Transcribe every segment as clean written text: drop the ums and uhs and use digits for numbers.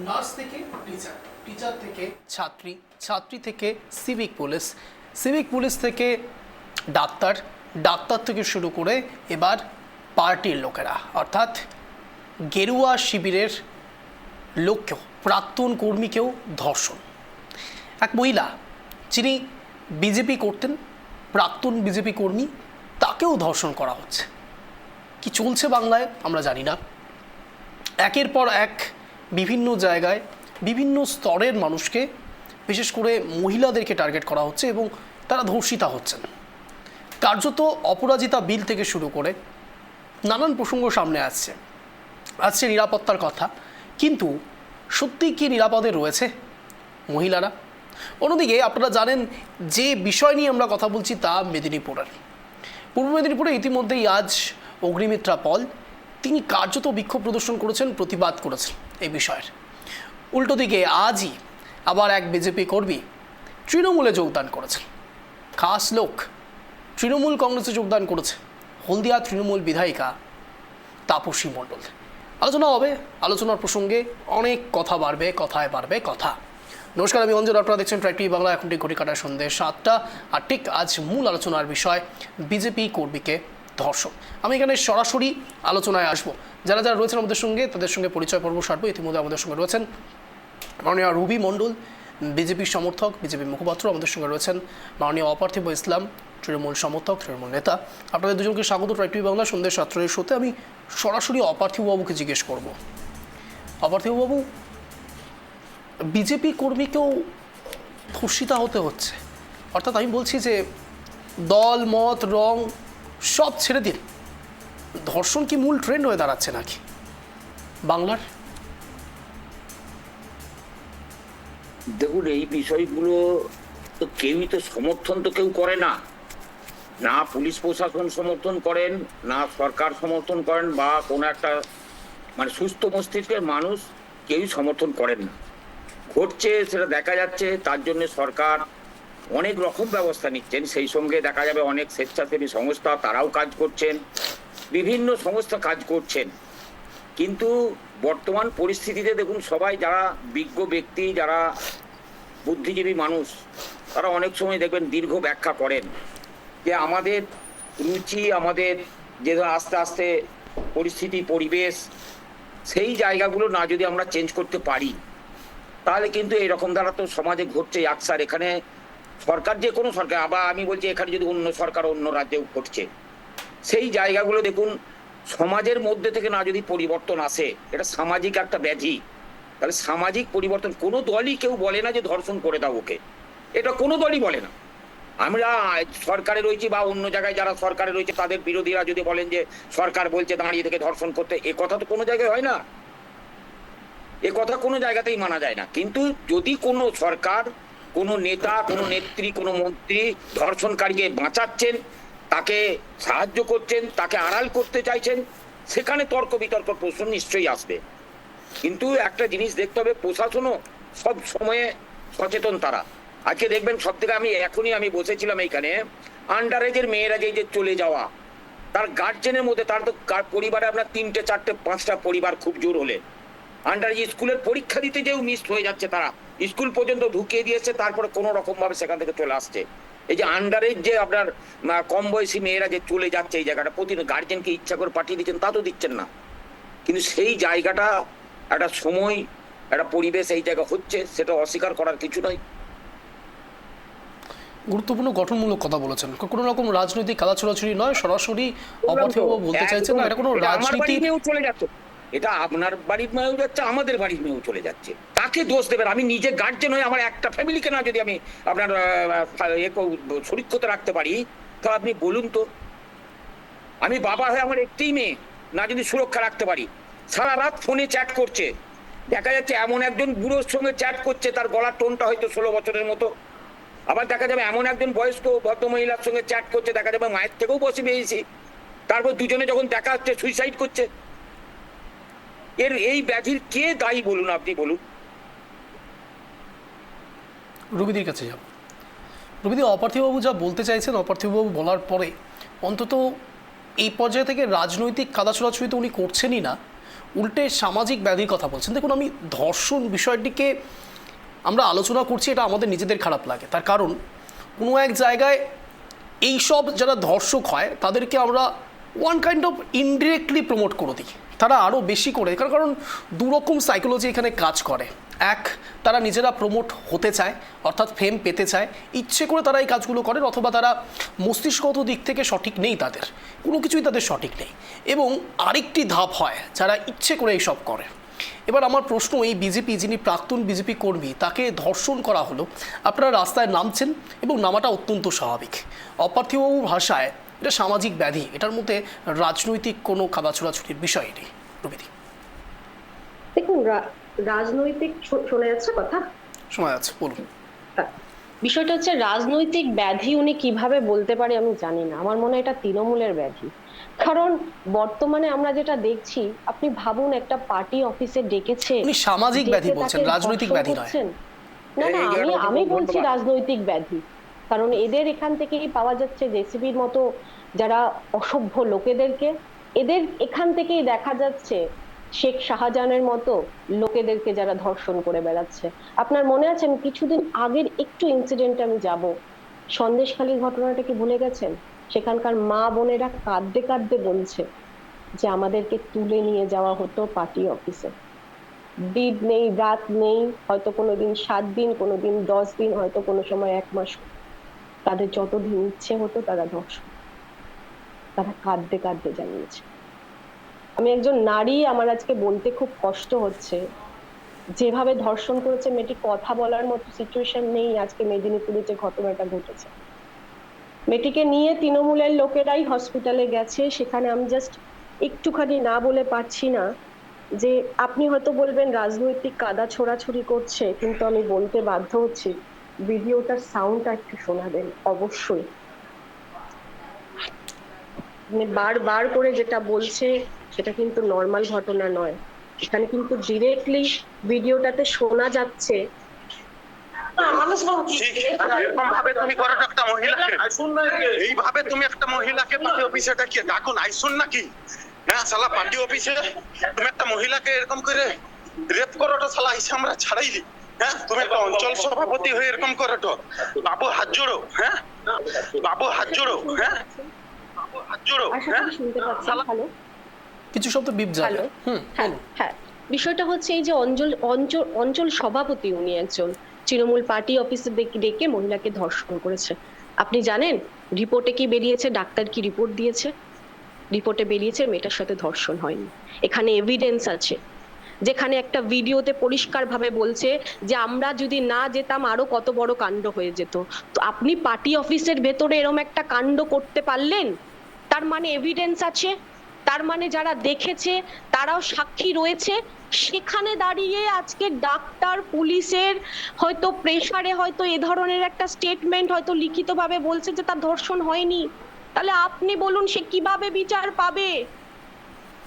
Nurse থেকে teacher, teacher থেকে ছাত্রী, ছাত্রী থেকে সিভিক পুলিশ, সিভিক পুলিশ থেকে ডাক্তার, ডাক্তার থেকে শুরু করে এবার পার্টির লোকেরা, অর্থাৎ গেরুয়া শিবিরের লোককেও, প্রাক্তন কর্মীকেও ধর্ষণ। এক মহিলা যিনি বিজেপি করতেন, প্রাক্তন বিজেপি কর্মী, তাকেও ধর্ষণ করা হচ্ছে। কি চলছে বাংলায় আমরা জানি না। একের পর এক বিভিন্ন জায়গায় বিভিন্ন স্তরের মানুষকে, বিশেষ করে মহিলাদেরকে টার্গেট করা হচ্ছে এবং তারা ধর্ষিতা হচ্ছেন। কার্যত অপরাজিতা বিল থেকে শুরু করে নানান প্রসঙ্গ সামনে আসছে নিরাপত্তার কথা, কিন্তু সত্যি কি নিরাপদে রয়েছে মহিলারা? অন্যদিকে আপনারা জানেন যে বিষয় নিয়ে আমরা কথা বলছি তা মেদিনীপুরের। পূর্ব মেদিনীপুরে ইতিমধ্যেই আজ অগ্নিমিত্রা পল তিনি কার্যত বিক্ষোভ প্রদর্শন করেছেন, প্রতিবাদ করেছেন এই বিষয়ের। উল্টো দিকে আজই আবার এক বিজেপি কর্মী তৃণমূলে যোগদান করেছেন। খাস লোক তৃণমূল কংগ্রেসে যোগদান করেছে, হলদিয়া তৃণমূল বিধায়িকা তাপসী মণ্ডল। আলোচনা হবে, আলোচনার প্রসঙ্গে অনেক কথা বাড়বে, কথায় বাড়বে কথা। নমস্কার, আমি অঞ্জন, আপনারা দেখছেন ট্রাইব টিভি বাংলা। এখন ঠিক ঘড়ি কাটার সন্ধ্যে 7টা, আর ঠিক আজ মূল আলোচনার বিষয় বিজেপি কর্মীকে ধর্ষণ। আমি এখানে সরাসরি আলোচনায় আসব। যারা যারা রয়েছেন আমাদের সঙ্গে তাদের সঙ্গে পরিচয় পর্ব সারবো। ইতিমধ্যে আমাদের সঙ্গে রয়েছেন মাননীয় রুবি মণ্ডল, বিজেপির সমর্থক, বিজেপি মুখপাত্র। আমাদের সঙ্গে রয়েছেন মাননীয় অপার্থিব ইসলাম, তৃণমূল সমর্থক, তৃণমূল নেতা। আপনাদের দুজনকে স্বাগত ট্রাইব টিভি বাংলা সন্ধ্যে 7টার শোতে। আমি সরাসরি অপার্থিববাবুকে জিজ্ঞেস করব। অপার্থিববাবু, বিজেপি কর্মীকেও ধর্ষিতা হতে হচ্ছে, অর্থাৎ আমি বলছি যে দল মত রং সব ছেড়ে দিন, ধর্ষণ কি মূল ট্রেন্ড হয়ে দাঁড়াচ্ছে নাকি বাংলার? দেখুন, এই বিষয়গুলো তো কেউই তো সমর্থন তো কেউ করে না, না পুলিশ প্রশাসন সমর্থন করেন, না সরকার সমর্থন করেন, বা কোনো একটা মানে সুস্থ মস্তিষ্কের মানুষ কেউই সমর্থন করেন না। ঘটছে সেটা দেখা যাচ্ছে, তার জন্য সরকার অনেক রকম ব্যবস্থা নিচ্ছেন। সেই সঙ্গে দেখা যাবে অনেক স্বেচ্ছাসেবী সংস্থা তারাও কাজ করছেন, বিভিন্ন সংস্থা কাজ করছেন। কিন্তু বর্তমান পরিস্থিতিতে দেখুন, সবাই যারা বিজ্ঞ ব্যক্তি, যারা বুদ্ধিজীবী মানুষ, তারা অনেক সময় দেখবেন দীর্ঘ ব্যাখ্যা করেন যে আমাদের রুচি, আমাদের যে আস্তে আস্তে পরিস্থিতি, পরিবেশ, সেই জায়গাগুলো না যদি আমরা চেঞ্জ করতে পারি, তাহলে কিন্তু এরকম দ্বারা তো সমাজে ঘটছে আকসার। এখানে সরকার, যে কোনো সরকার, আবার আমি বলছি এখানে যদি অন্য সরকার অন্য রাজ্যেও ঘটছে, সেই জায়গাগুলো দেখুন, সমাজের মধ্যে থেকে না যদি পরিবর্তন আসে, এটা সামাজিক একটা ব্যাধি। তাহলে সামাজিক পরিবর্তন কোনো দলই কেউ বলে না যে ধর্ষণ করে দাও ওকে, এটা কোনো দলই বলে না। আমরা সরকারে রয়েছি বা অন্য জায়গায় যারা সরকারে রয়েছে, তাদের বিরোধীরা যদি বলেন যে সরকার বলছে দাঁড়িয়ে থেকে ধর্ষণ করতে, এ কথা তো কোনো জায়গায় হয় না, এ কথা কোনো জায়গাতেই মানা যায় না। কিন্তু যদি কোনো সরকার, কোনো নেতা, কোনো নেত্রী, কোনো মন্ত্রী ধর্ষণকারীকে বাঁচাচ্ছেন, তাকে সাহায্য করছেন, তাকে আড়াল করতে চাইছেন, সেখানে তর্ক বিতর্ক প্রশ্ন নিশ্চয়ই আসবে। কিন্তু একটা জিনিস দেখতে হবে, প্রশাসনও সব সময়ে সচেতন। তারা আজকে দেখবেন সব থেকে, আমি বসেছিলাম এইখানে, আন্ডার এজের মেয়েরা যে চলে যাওয়া, তার গার্জেনের মধ্যে, তার তো পরিবারে আপনার 3টে 4টে 5টা পরিবার খুব জোর হলে, আন্ডার এজ স্কুলের পরীক্ষা দিতে যেও মিস হয়ে যাচ্ছে, তারা স্কুল পর্যন্ত ঢুকিয়ে দিয়েছে, তারপরে কোনো রকম ভাবে সেখান থেকে চলে আসছে। এই যে আন্ডার এজ যে আপনার কম বয়সী মেয়েরা যে চলে যাচ্ছে, এই জায়গাটা প্রতিদিন গার্জেনকে ইচ্ছা করে পাঠিয়ে দিচ্ছেন, তা তো দিচ্ছেন না। কিন্তু সেই জায়গাটা একটা সময়, একটা পরিবেশ এই জায়গা হচ্ছে, সেটা অস্বীকার করার কিছু নয়। গুরুত্বপূর্ণ গঠনমূলক কথা বলেছেন। কোনো রকম রাজনৈতিক কাদা ছোড়াছুড়ি নয়, সরাসরি অপার্থিববাবু বলতে চাইছেন না এটা কোনো রাজনীতি চলে যাচ্ছে, এটা আপনার বাড়ির মেয়েও যাচ্ছে, আমাদের বাড়ির মেয়েও চলে যাচ্ছে। তাকে দোষ দেবেন? আমি নিজে গার্জেন হয়ে আমার একটা ফ্যামিলিকে না যদি আমি আপনার সুরক্ষিত রাখতে পারি, তো আপনি বলুন তো, আমি বাবা হয়ে আমার একটাই মেয়ে না যদি সুরক্ষা রাখতে পারি, সারা রাত ফোনে চ্যাট করছে, দেখা যাচ্ছে এমন একজন বুড়োর সঙ্গে চ্যাট করছে, তার গলার টোনটা হয়তো 16 বছরের মতো, আবার দেখা যাবে এমন একজন বয়স্ক ভদ্রমহিলার সঙ্গে চ্যাট করছে, দেখা যাবে মায়ের থেকেও বসে পেয়েছি, তারপর দুজনে যখন দেখা হচ্ছে সুইসাইড করছে। এই ব্যাধির কে দায়ী বলুন, আপনি বলুন। রুবিদির কাছে যাব। রুবিদি, অপার্থিববাবু যা বলতে চাইছেন, অপার্থিববাবু বলার পরে অন্তত এই পর্যায়ে থেকে রাজনৈতিক কাদা ছোড়াছুড়ি তো উনি করছেনই না, উল্টে সামাজিক ব্যাধির কথা বলছেন। দেখুন, আমি ধর্ষণ বিষয়টিকে আমরা আলোচনা করছি, এটা আমাদের নিজেদের খারাপ লাগে। তার কারণ কোনো এক জায়গায় এইসব যারা ধর্ষক হয় তাদেরকে আমরা one kind of indirectly promote করে দিই, তারা আরও বেশি করে। কারণ দুরকম সাইকোলজি এখানে কাজ করে। এক, তারা নিজেরা প্রমোট হতে চায়, অর্থাৎ ফেম পেতে চায়, ইচ্ছে করে তারা এই কাজগুলো করেন, অথবা তারা মস্তিষ্কগত দিক থেকে সঠিক নেই, তাদের কোনো কিছুই তাদের সঠিক নেই। এবং আরেকটি ধাপ হয় যারা ইচ্ছে করে এইসব করে। এবার আমার প্রশ্ন, এই বিজেপি, যিনি প্রাক্তন বিজেপি কর্মী, তাকে ধর্ষণ করা হলো, আপনারা রাস্তায় নামছেন এবং নামাটা অত্যন্ত স্বাভাবিক। অপার্থিববাবুর ভাষায় এটা সামাজিক ব্যাধি, এটার মধ্যে রাজনৈতিক কোনো খাওয়া ছোড়াছুটির বিষয় নেই। রবিদি, দেখুন, রাজনৈতিক শোনা যাচ্ছে কথা, শোনা যাচ্ছে, বলুন। বিষয়টা হচ্ছে রাজনৈতিক ব্যাধি উনি কিভাবে বলতে পারে আমি জানি না। আমার মনে হয় এটা তৃণমূলের ব্যাধি। কারণ বর্তমানে আমরা যেটা দেখছি, আপনি ভাবুন, একটা পার্টি অফিসে ডেকেছে, উনি সামাজিক ব্যাধি বলছেন, রাজনৈতিক ব্যাধি নয়। না না, আমি বলছি রাজনৈতিক ব্যাধি। কারণ এদের এখান থেকেই পাওয়া যাচ্ছে জেসিবির মতো যারা অসভ্য লোকেদেরকে, এদের এখান থেকেই দেখা যাচ্ছে শেখ শাহজাহানের মতো লোকেদেরকে যারা ধর্ষণ করে বেড়াচ্ছে। আপনার মনে আছে, আমি কিছুদিন আগের একটু ইনসিডেন্টে আমি যাব, সন্দেশখালীর ঘটনাটা কি ভুলে গেছেন? সেখানকার মা বোনেরা কাঁদতে কাঁদতে বলছে যে আমাদেরকে তুলে নিয়ে যাওয়া হতো পার্টি অফিসে, দিন নেই রাত নেই, হয়তো কোনোদিন 7 দিন, কোনোদিন 10 দিন, হয়তো কোনো সময় 1 মাস, তাদের যতদিন ইচ্ছে হতো তারা ধর্ষণ, তারা কাঁদতে কাঁদতে জানিয়েছে। আমি একজন নারী, আমার আজকে বলতে খুব কষ্ট হচ্ছে, যেভাবে ধর্ষণ করেছে মেয়েটি, কথা বলার মতো সিচুয়েশন নেই। আজকে মেদিনীপুরে যে ঘটনাটা ঘটেছে, মেয়েটিকে নিয়ে তৃণমূলের লোকেরাই হসপিটালে গেছে, সেখানে আমি জাস্ট একটুখানি না বলে পারছি না যে আপনি হয়তো বলবেন রাজনৈতিক কাদা ছোড়াছুড়ি করছে, কিন্তু আমি বলতে বাধ্য হচ্ছি, ভিডিওটার সাউন্ডটা একটু শোনাবেন অবশ্যই। মানে বারবার করে যেটা বলছে সেটা কিন্তু নর্মাল ঘটনা নয়, এখানে কিন্তু ডিরেক্টলি ভিডিওটাতে শোনা যাচ্ছে। এইভাবে তুমি করো একটা মহিলাকে, এইভাবে তুমি একটা মহিলাকে পার্টি অফিসে ডাকিয়ে ডাকুন আইসুন নাকি? হ্যাঁ শালা, পার্টি অফিসে তুমি একটা মহিলাকে এরকম করে রেপ করোটা, শালা এসে আমরা ছাড়াই দিই। হ্যাঁ, তুমি একটা অঞ্চল সভাপতি হয়ে এরকম করোটো, বাবু হাত জোড়ো। হ্যাঁ, বাবু হাত জোড়ো। হ্যাঁ, বাবু হাত জোড়ো। আশা করি শুনতে পাচ্ছেন। হ্যালো, কিছু শব্দ বিপ যাবে। হ্যালো, হ্যাঁ হ্যাঁ, বিষয়টা হচ্ছে এই যে অঞ্চল সভাপতি, উনি একজন তৃণমূল পার্টি অফিসে ডেকে মহিলাকে ধর্ষণ করেছে। আপনি জানেন রিপোর্টে কি বেরিয়েছে? ডাক্তার কি রিপোর্ট দিয়েছে? রিপোর্টে বেরিয়েছে মেয়েটার সাথে ধর্ষণ হয়নি। এখানে এভিডেন্স আছে, যেখানে একটা ভিডিওতে পরিষ্কার ভাবে বলছে যে আমরা যদি না যেতাম আরো কত বড় কাণ্ড হয়ে যেত। তো আপনি পার্টি অফিসের ভেতরে এরকম একটা কাণ্ড করতে পারলেন, তার মানে এভিডেন্স আছে, তার মানে যারা দেখেছে তারাও সাক্ষী রয়েছে। সেখানে দাঁড়িয়ে আজকে ডাক্তার, পুলিশের হয়তো প্রেসারে হয়তো এ ধরনের একটা স্টেটমেন্ট হয়তো লিখিতভাবে বলছে যে তার ধর্ষণ হয়নি। তাহলে আপনি বলুন সে কিভাবে বিচার পাবে?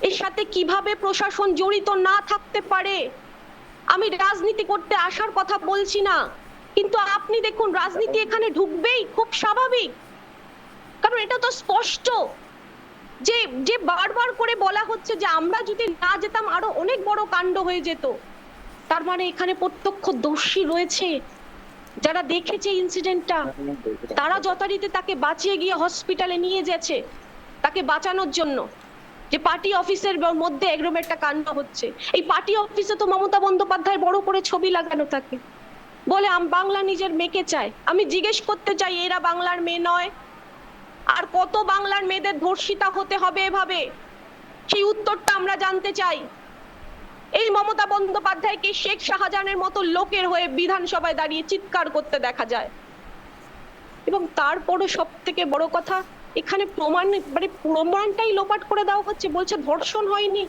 এর সাথে কিভাবে প্রশাসন জড়িত না থাকতে পারে? আমি রাজনীতি করতে আসার কথা বলছি না, কিন্তু আপনি দেখুন রাজনীতি এখানে ঢুকবেই, খুব স্বাভাবিক। কারণ এটা তো স্পষ্ট যে যে বারবার করে বলা হচ্ছে যে আমরা যদি না যেতাম আরো অনেক বড় কাণ্ড হয়ে যেত। তার মানে এখানে প্রত্যক্ষদর্শী রয়েছে, যারা দেখেছে ইনসিডেন্টটা, তারা যথারীতি তাকে বাঁচিয়ে গিয়ে হসপিটালে নিয়ে যাচ্ছে, তাকে বাঁচানোর জন্য। যে পার্টি অফিসের মধ্যে এরকম একটা কাণ্ড হচ্ছে, এই পার্টি অফিসে তো মমতা বন্দ্যোপাধ্যায় বড় করে ছবি লাগানো থাকে, বলে বাংলা নিজের মেয়েকে চায়। আমি জিজ্ঞেস করতে চাই, এরা বাংলার মেয়ে নয়? আর কত বাংলার মেয়েদের ধর্ষিতা হতে হবে এভাবে? সেই উত্তরটা আমরা জানতে চাই। এই মমতা বন্দ্যোপাধ্যায়কে শেখ শাহজাহানের মতো লোকের হয়ে বিধানসভায় দাঁড়িয়ে চিৎকার করতে দেখা যায়। এবং তারপরও সব থেকে বড় কথা, এখানে প্রমাণটাই লোপাট করে দেওয়া হচ্ছে, বলছে ধর্ষণ হয়নি,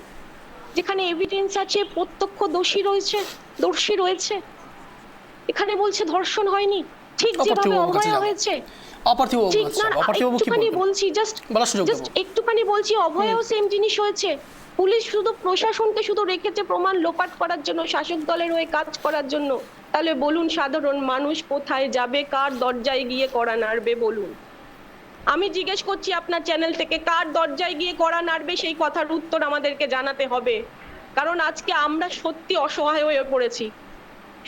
যেখানে এভিডেন্স আছে, দোষী রয়েছে, এখানে বলছে ধর্ষণ হয়নি। ঠিক যেভাবে অভয়া হয়েছে, একটুখানি বলছি, অভয়াও সেম জিনিস হয়েছে। পুলিশ শুধু প্রশাসনকে শুধু রেখেছে প্রমাণ লোপাট করার জন্য, শাসক দলের হয়ে কাজ করার জন্য। তাহলে বলুন সাধারণ মানুষ কোথায় যাবে, কার দরজায় গিয়ে কড়া নাড়বে? বলুন, আমি জিজ্ঞেস করছি আপনার চ্যানেল থেকে, কার দরজায় গিয়ে কড়া নাড়বে? সেই কথার উত্তর আমাদেরকে জানাতে হবে। কারণ আজকে আমরা সত্যি অসহায় হয়ে পড়েছি,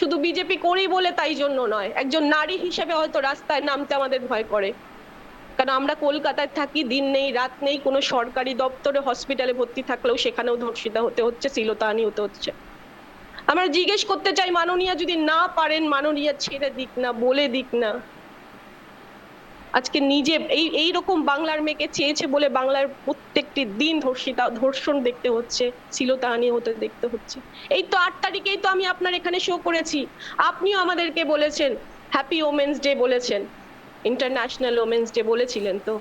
শুধু বিজেপি করি বলে তাই জন্য নয়, একজন নারী হিসেবে হয়তো রাস্তায় নামতে আমাদের ভয় করে, কারণ আমরা কলকাতায় থাকি, দিন নেই রাত নেই, কোনো সরকারি দপ্তরে হসপিটালে ভর্তি থাকলেও সেখানেও ধর্ষিতা হতে হচ্ছে, শ্লীলতাহানি হতে হচ্ছে। আমরা জিজ্ঞেস করতে চাই মাননীয়া যদি না পারেন, মাননীয়া ছেড়ে দিক না, বলে দিক না। আজকে নিজে এইরকম বাংলার মেয়েকে চেয়েছে বলে বাংলার প্রত্যেকটি দিন ধর্ষণ দেখতে হচ্ছে, শ্লীলতাহানি হতে দেখতে হচ্ছে। এই তো 8 তারিখেই তো আমি আপনার এখানে শো করেছি, আপনিও আমাদেরকে বলেছেন হ্যাপি ওমেন্স ডে বলেছেন, ইন্টারন্যাশনাল ওমেন্স ডে বলেছিলেন। তো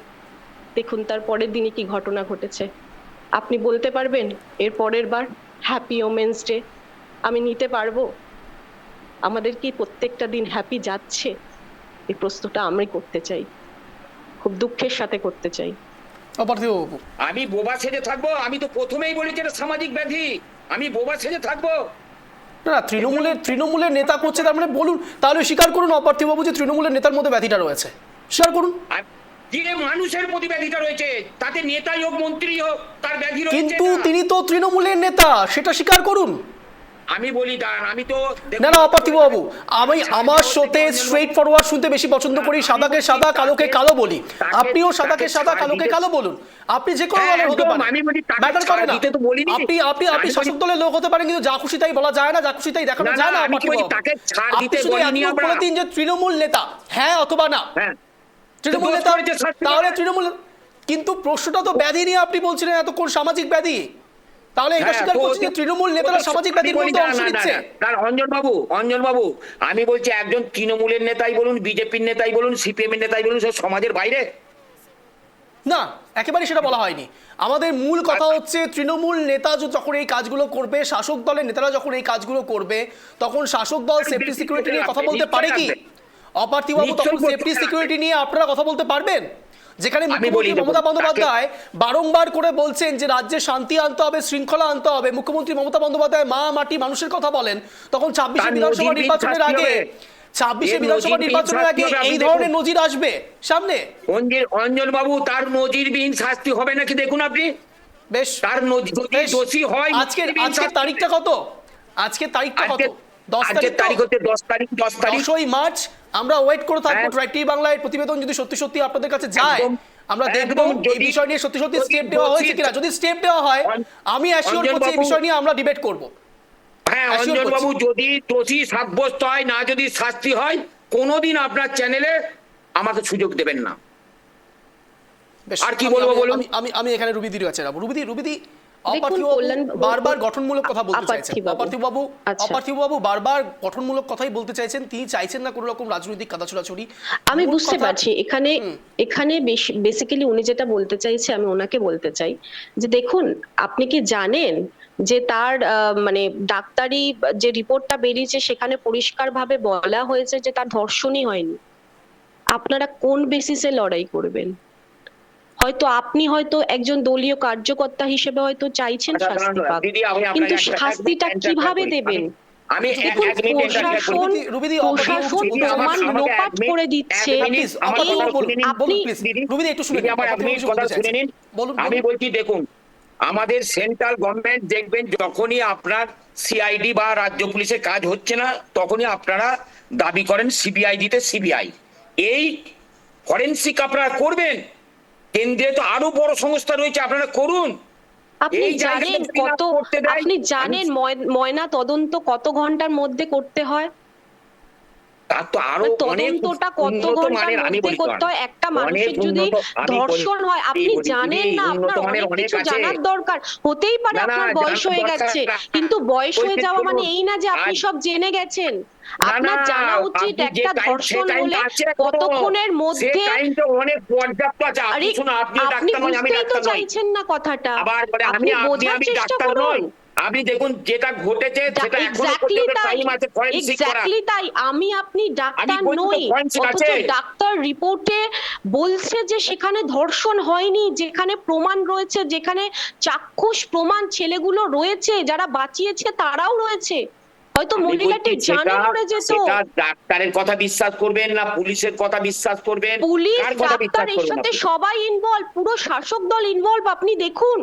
দেখুন তার পরের দিনই কি ঘটনা ঘটেছে। আপনি বলতে পারবেন এর পরের বার হ্যাপি ওমেন্স ডে আমি নিতে পারবো? আমাদের কি প্রত্যেকটা দিন হ্যাপি যাচ্ছে? এই প্রশ্নটা আমি করতে চাই, খুব দুঃখের সাথে করতে চাই। অপার্থিববাবু, আমি বোবা সেজে থাকবো? আমি তো প্রথমেই বলেছি এটা সামাজিক ব্যাধি, আমি বোবা সেজে থাকবো? না, তৃণমূলের নেতা করছে, তার মানে বলুন, তাহলে স্বীকার করুন অপার্থিববাবু যে তৃণমূলের নেতার মধ্যে ব্যাধিটা রয়েছে, স্বীকার করুন। যে মানুষের প্রতি ব্যাধিটা রয়েছে, তাতে নেতাই হোক মন্ত্রী হোক, তার ব্যাধি রয়েছে। কিন্তু তিনি তো তৃণমূলের নেতা, সেটা স্বীকার করুন। আমি বলি দাঁড়ান, আমি তো না না অপার্থিববাবু, আমি আমার শোতে স্ট্রেট ফরওয়ার্ড শুনতে বেশি পছন্দ করি, সাদাকে সাদা কালোকে কালো বলি, আপনিও সাদাকে সাদা কালোকে কালো বলুন, আপনি যে কোনো দলের হতে পারেন, ম্যাটার করে না। আপনি শাসক দলের লোক হতে পারেন, কিন্তু যা খুশি তাই বলা যায় না, যা খুশি তাই দেখানো যায় না। আপনি শুধু একটু বলে দিন যে তৃণমূল নেতা, হ্যাঁ অথবা না। তৃণমূল নেতা, তাহলে তৃণমূল, কিন্তু প্রশ্নটা তো ব্যাধি নিয়ে আপনি বলছিলেন এতক্ষণ, সামাজিক ব্যাধি, তাহলে এটা স্বীকার করছি যে তৃণমূল নেতারা সামাজিক ব্যাধির মধ্যে অংশ নিচ্ছে। অঞ্জন বাবু আমি বলছি একজন তৃণমূলের নেতাই বলুন, বিজেপির নেতাই বলুন, সিপিএম এর নেতাই বলুন, সব সমাজের বাইরে না, একেবারেই সেটা বলা হয়নি। আমাদের মূল কথা হচ্ছে তৃণমূল নেতা যখন এই কাজগুলো করবে, শাসক দলের নেতারা যখন এই কাজগুলো করবে, তখন শাসক দল সেফটি সিকিউরিটি নিয়ে কথা বলতে পারে কি? অপার্থিববাবু, তখন সেফটি সিকিউরিটি নিয়ে আপনারা কথা বলতে পারবেন? যেখানে মুখ্যমন্ত্রী মমতা বন্দ্যোপাধ্যায় বারংবার করে বলছেন যে রাজ্যে শান্তি আনতে হবে, শৃঙ্খলা আনতে হবে, মুখ্যমন্ত্রী মমতা বন্দ্যোপাধ্যায় মা মাটি মানুষের কথা বলেন, তখন 26 বিধানসভা নির্বাচনের আগে, 26 বিধানসভা নির্বাচনের আগে এই ধরনের নজির আসবে সামনে। অঞ্জন বাবু, তার নজিরবিহীন শাস্তি হবে নাকি দেখুন আপনি। বেশ, তার দোষী হয়। আজকের তারিখটা কত? আজকের তারিখটা কত? 10 তারিখ হচ্ছে 10 তারিখ 10ই মার্চ। আমরা ওয়েট করে থাকবো ট্রাই টিভি বাংলার প্রতিবেদন যদি সত্যি সত্যি আপনাদের কাছে যায়, আমরা দেখবো এই বিষয় নিয়ে সত্যি সত্যি স্টেপ নেওয়া হয়েছে কিনা। যদি স্টেপ নেওয়া হয়, আমি অ্যাসিওর করছি এই বিষয় নিয়ে আমরা ডিবেট করব। হ্যাঁ অঞ্জন বাবু, যদি দোষী সাব্যস্ত হয়, না যদি শাস্তি হয়, কোনোদিন আপনার চ্যানেলে আমাকে সুযোগ দেবেন না। আর কি বলবো বলুন। আমি এখানে রুবিদির কাছে যাবো। রুবিদি বারবার গঠনমূলক কথা বলতে চাইছেন। অপার্থিববাবু বারবার গঠনমূলক কথাই বলতে চাইছেন, তিনি চাইছেন না কোনো রকম রাজনৈতিক কাদা ছোড়াছড়ি। আমি বুঝতে পারছি, এখানে বেসিক্যালি উনি যেটা বলতে চাইছে, আমি ওনাকে বলতে চাই যে দেখুন, আপনি কি জানেন যে তার মানে ডাক্তারি যে রিপোর্টটা বেরিয়েছে সেখানে পরিষ্কারভাবে বলা হয়েছে যে তার ধর্ষণই হয়নি। আপনারা কোন বেসিসে লড়াই করবেন? হয়তো আপনি হয়তো একজন দলীয় কার্যকর্তা হিসেবে হয়তো চাইছেন শাস্তি পাক, কিন্তু শাস্তিটা কিভাবে দেবেন? প্রশাসন প্রমাণ লোপাট করে দিচ্ছে। আমি বলছি দেখুন, আমাদের সেন্ট্রাল গভর্নমেন্ট দেখবেন যখনই আপনার সিআইডি বা রাজ্য পুলিশের কাজ হচ্ছে না, তখনই আপনারা দাবি করেন সিবিআই দিতে। সিবিআই এই ফরেনসিক আপনারা করবেন, কেন্দ্রে তো আরো বড় সংস্থা রয়েছে, আপনারা করুন। আপনি জানেন ময়না তদন্ত কত ঘন্টার মধ্যে করতে হয়? তার তো আরো তদন্তটা কত ঘন্টার মধ্যে করতে হয়? একটা মানুষের যদি ধর্ষণ হয়, আপনি জানেন না? আপনার অনেক কিছু জানার দরকার। হতেই পারে আপনার বয়স হয়ে গেছে, কিন্তু বয়স হয়ে যাওয়া মানে এই না যে আপনি সব জেনে গেছেন। আপনার জানা উচিত একটা ধর্ষণ হলে কতক্ষণের মধ্যে। আপনি বুঝতেই তো চাইছেন না কথাটা, আপনি বোঝার চেষ্টা করুন। আপনি দেখুন যেটা ঘটেছে সেটা এক্স্যাক্টলি তাই। আপনি ডাক্তার নই, অথচ ডাক্তার রিপোর্টে বলছে যে সেখানে ধর্ষণ হয়নি, যেখানে প্রমাণ রয়েছে, যেখানে চাক্ষুষ প্রমাণ ছেলেগুলো রয়েছে, যারা বাঁচিয়েছে তারাও রয়েছে। হয়তো মহিলাটি জানে মরে যেত। ডাক্তারের কথা বিশ্বাস করবেন না পুলিশের কথা বিশ্বাস করবেন? পুলিশ, ডাক্তার, এর সাথে সবাই ইনভলভ, পুরো শাসক দল ইনভলভ। আপনি দেখুন,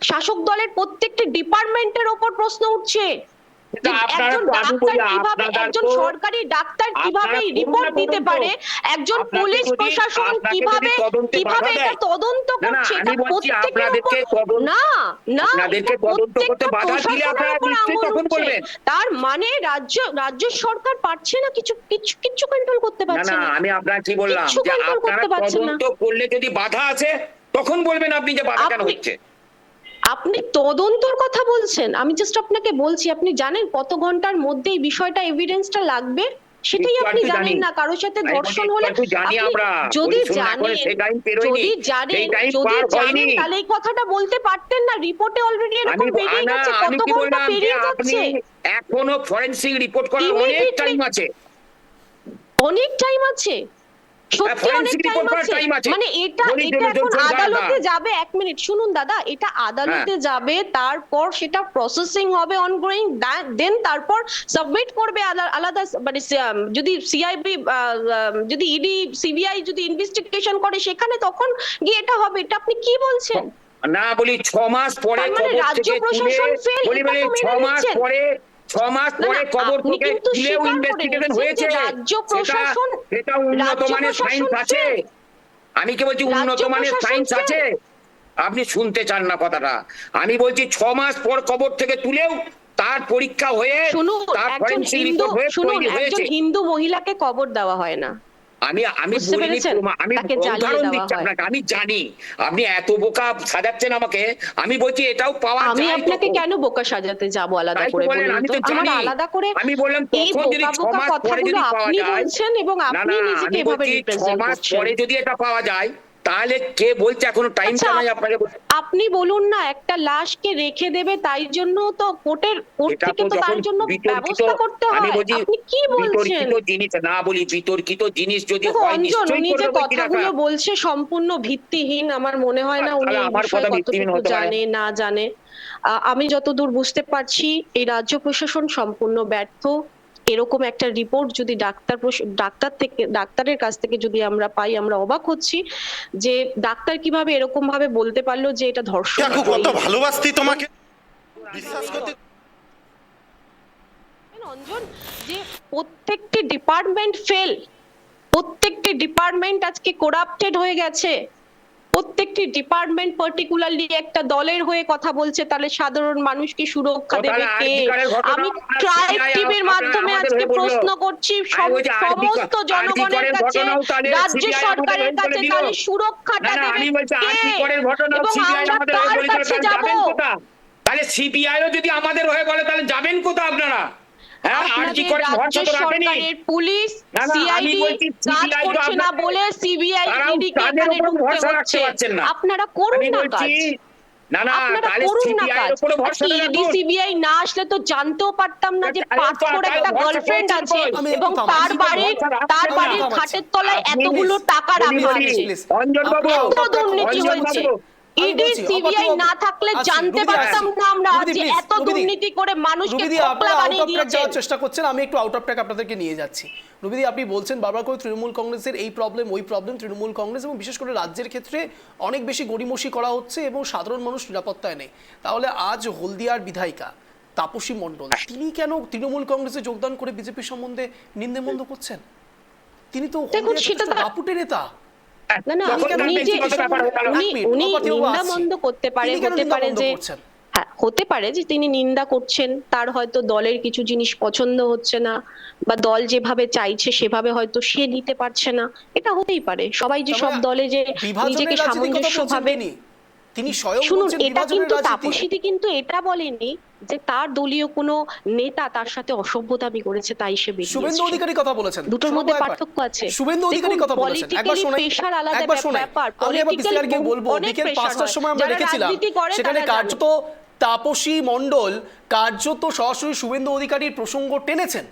শাসক দলের প্রত্যেকটি ডিপার্টমেন্টের ওপর প্রশ্ন উঠছে যে আপনারা একজন তো আমি ডাক্তার বলি, কিভাবে, আপনারা একজন তো- সরকারি ডাক্তার কিভাবে আপনারা রিপোর্ট করুন না, দিতে তদন্ত। পারে, একজন আপনাকে পুলিশ যদি- প্রশাসন আপনাকে যদি কিভাবে তদন্তে কিভাবে বাধা এটা দেয়- তদন্ত না, করছে, আমি এটা বলছি প্রত্যেকের আপনাদেরকে উপর তদন্ত- না আপনাদেরকে এটা তদন্ত করতে প্রত্যেকটা বাধা দিলে প্রশাসনের আপনারা উপর নিশ্চয়ই আঙুল তখন উঠছে। বলবেন। তার মানে রাজ্য সরকার পারছে না, কিছু কন্ট্রোল করতে না পারছে না না। আমি আপনার কি বললাম কিচ্ছু যে control আপনারা করতে পারছেন না। তদন্ত করলে যদি বাধা আছে তখন বলবেন আপনি যে বাধা কেন আপনি- হচ্ছে। আপনি তদন্তর কথা বলছেন, আমি জাস্ট আপনাকে বলছি, আপনি জানেন কত ঘন্টার মধ্যে এই বিষয়টা এভিডেন্সটা লাগবে? সেটাই একটু আপনি আধটু জানেন জানি। না। কারোর সাথে আমি ধর্ষণ বলি, হলে একটু জানি আপনি আমরা। যদি বলি, শুনুন, এখনো জানেন সেই time পেরোয়নি। যদি জানেন সেই time যদি পার হয়নি। জানেন তাহলে এই কথাটা বলতে পারতেন না। রিপোর্টে অলরেডি এরকম বেরিয়ে না, গেছে, আমি কত কি ঘন্টা বললাম যে পেরিয়ে আপনি যাচ্ছে, এখনো ফরেনসিক রিপোর্ট করার অনেক Immediately- টাইম আছে। অনেক টাইম আছে, সত্যি অনেক forensic টাইম report করার আছে। time আছে। মানে এটা গণিত এটা এখন জনসংখ্যা আদালতে আলাদা। যাবে, এক মিনিট শুনুন দাদা, এটা আদালতে যাবে, তারপর সেটা প্রসেসিং হবে অনগোয়িং, দেন তারপর সাবমিট করবে আলাদা, মানে যদি সিআইবি যদি ইডি সিবিআই যদি ইনভেস্টিগেশন করে সেখানে তখন গিয়ে এটা হবে। এটা আপনি কি বলছেন? না বলি 6 মাস পরে তার মানে কবর রাজ্য থেকে তুলে প্রশাসন fail, বলি এটা তো মেনে 6 মাস নিচ্ছেন। পরে 6 মাস না, পরে না, কবর আপনি থেকে কিন্তু তুলেও স্বীকার করে ইনভেস্টিগেশন নিচ্ছেন হয়েছে। যে রাজ্য প্রশাসন সেটা উন্নত মানের সায়েন্স আছে। আমি কি বলছি উন্নত মানের সায়েন্স আছে? আপনি শুনতে চান না কথাটা। আমি বলছি 6 মাস পর কবর থেকে তুলেও তার পরীক্ষা হয়ে শুনুন, তার একজন ফরেনসিক হিন্দু, রিপোর্ট হয়ে শুনুন, তৈরি হয়েছে। একজন হিন্দু মহিলাকে কবর দেওয়া হয় না। আমি বুঝতে বলিনি, পেরেছেন? আমি তাকে জ্বালিয়ে উদাহরণ দেওয়া দিচ্ছি হয়। আপনাকে। আমি জানি আপনি এত বোকা সাজাচ্ছেন আমাকে। আমি বলছি এটাও পাওয়া আমি যায়। আপনাকে তখন। কেন বোকা সাজাতে যাব আলাদা তাই তো করে? বলেন, বলুন আমি তো, তো আমার জানি। আলাদা করে আমি বললাম এই তখন যদি বোকা 6 বোকা মাস পরে কথাগুলো যদি পাওয়া আপনি যায়। বলছেন এবং না আপনি না নিজেকে আমি এভাবে বলছি 6 রিপ্রেজেন্ট মাস করছেন। পরে যদি এটা পাওয়া যায় তাহলে কে বলছে এখনো টাইম আচ্ছা, নাই আপনাকে? আপনি বলুন না, একটা লাশকে রেখে দেবে তাই জন্য তো কোর্ট এটা থেকে তো তার যখন জন্য বিতর্কিত, ব্যবস্থা করতে আমি হয়। বলছি আপনি কি বলছেন? বিতর্কিত জিনিস না বলি, বিতর্কিত জিনিস যদি দেখো হয় অঞ্জন, নিশ্চয়ই উনি যে করবে কি না। কথাগুলো বলছে সম্পূর্ণ ভিত্তিহীন। আমার মনে হয় না উনি তাহলে এই আমার বিষয়ে কথা ভিত্তিহীন কতটুকু হতে পারে। জানে না জানে। আমি যতদূর বুঝতে পারছি এই রাজ্য প্রশাসন সম্পূর্ণ ব্যর্থ। এরকম একটা রিপোর্ট যদি ডাক্তারের কাছ থেকে যদি আমরা পাই, আমরা অবাক হচ্ছি যে ডাক্তার কিভাবে এরকম ভাবে বলতে পারলো যে এটা ধর্ষণ। দেখো কত ভালোবাসতি তোমাকে, বিশ্বাস করতে। অঞ্জন, যে প্রত্যেকটি ডিপার্টমেন্ট ফেল, প্রত্যেকটি ডিপার্টমেন্ট আজকে করাপ্টেড হয়ে গেছে। প্রত্যেকটি ডিপার্টমেন্ট পার্টিকুলারলি একটা দলের হয়ে কথা বলছে, তাহলে সাধারণ মানুষকে সুরক্ষা দেবে কে? আমি ট্রাইব টিভির মাধ্যমে আজকে প্রশ্ন করছি সমস্ত জনগণের কাছে, রাজ্য সরকারের কাছে, তাহলে সুরক্ষাটা দেবে কে? এবং আমরা কার কাছে যাব? তাহলে সিবিআইও যদি আমাদের হয়ে বলে তাহলে যাবেন কোথায় আপনারা? আপনাদের রাজ্য সরকারের পুলিশ সিআইডি কাজ করছে না বলে সিবিআই ইডি কে এখানে ঢুকতে হচ্ছে। আপনারা করুন না কাজ, না না আপনারা তাহলে করুন না সিবিআই কাজ। এর উপরে ভরসা আজকে ইডি সিবিআই না আসলে তো জানতেও পারতাম না যে পাঁচশোর একটা গার্লফ্রেন্ড আছে এবং তার বাড়ির খাটের তলায় এতগুলো টাকা রাখা আছে। অঞ্জন বাবু, এত দুর্নীতি হয়েছে। ইডি সিবিআই না থাকলে জানতে পারতাম না আমরা যে এত দুর্নীতি করে মানুষকে খোকলা বানিয়ে দিয়েছে। চেষ্টা করছেন, আমি একটু আউট অফ ট্র্যাক আপনাদেরকে নিয়ে যাচ্ছি। রুবিদি, আপনি বলছেন বারবার করে তৃণমূল কংগ্রেসের এই প্রবলেম ওই প্রবলেম, তৃণমূল কংগ্রেস এবং বিশেষ করে রাজ্যের ক্ষেত্রে অনেক বেশি গড়িমসি করা হচ্ছে এবং সাধারণ মানুষ নিরাপত্তায় নেই। তাহলে আজ হলদিয়ার বিধায়িকা তাপসী মণ্ডল তিনি কেন তৃণমূল কংগ্রেসে যোগদান করে বিজেপি সম্বন্ধে নিন্দামন্দ করছেন? তিনি তো দাপুটে নেতা। না না, উনি নিন্দা মন্দ করতে পারে, হতে পারে যে হ্যাঁ হতে পারে যে তিনি নিন্দা করছেন, তার হয়তো দলের কিছু জিনিস পছন্দ হচ্ছে না বা দল যেভাবে চাইছে সেভাবে হয়তো সে নিতে পারছে না, এটা হতেই পারে। সবাই যে সব দলে যে নিজেকে সামঞ্জস্য ভাবে, তিনি স্বয়ং শুনুন, এটা কিন্তু তাপসীদি কিন্তু এটা বলেনি যে তার দলীয় কোনো নেতা তার সাথে অসভ্যতামি করেছে তাই সে বেরিয়ে এসেছে। শুভেন্দু অধিকারী কথা বলেছেন, দুটোর মধ্যে পার্থক্য আছে। শুভেন্দু অধিকারী কথা বলেছেন, একবার শোনাই, পেশার আলাদা একবার শোনাই। ব্যাপার, আমি আবার পলিটিক্যালি বিসিআরকে বলবো, বিকেল 5টার সময় আমরা রেখেছিলাম, সেখানে কার্যত তাপসী মণ্ডল কার্যত সরাসরি শুভেন্দু অধিকারীর প্রসঙ্গ টেনেছেন।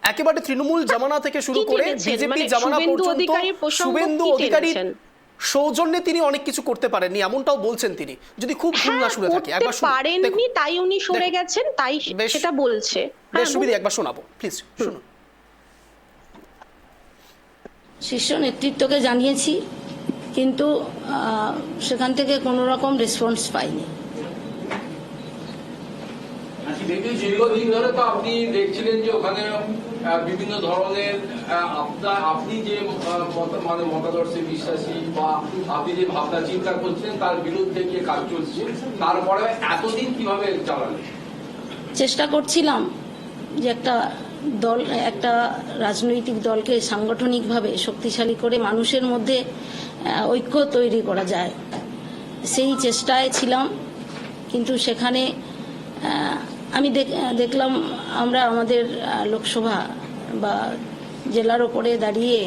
একেবারে তৃণমূল জামানা থেকে শুরু করে বিজেপি জামানা পর্যন্ত শুভেন্দু অধিকারীর সৌজন্যে তিনি অনেক কিছু করতে পারেননি, এমনটাও বলছেন তিনি, যদি খুব ভুল না শুনে থাকি। একবার পারেননি তাই উনি সরে গেছেন, তাই সেটা বলছে। বেশ সুবিধা, একবার শোনাবো প্লিজ, শুনুন। শীর্ষ নেতৃত্বকে জানিয়েছি, কিন্তু সেখান থেকে কোনো রকম রেসপন্স পাইনি। কিন্তু দীর্ঘদিন ধরে তো আপনি দেখছিলেন যে ওখানে বিভিন্ন ধরনের আপনি যে মানে মতাদর্শে বিশ্বাসী বা আপনি যে ভাবনা চিন্তা করছেন তার বিরুদ্ধে গিয়ে কাজ চলছে, তারপরে এতদিন কিভাবে চালালেন? চেষ্টা করছিলাম যে একটা রাজনৈতিক দলকে সাংগঠনিকভাবে শক্তিশালী করে মানুষের মধ্যে ঐক্য তৈরি করা যায়, সেই চেষ্টায় ছিলাম। কিন্তু সেখানে আমি দেখলাম আমরা আমাদের লোকসভা বা জেলার ওপরে দাঁড়িয়ে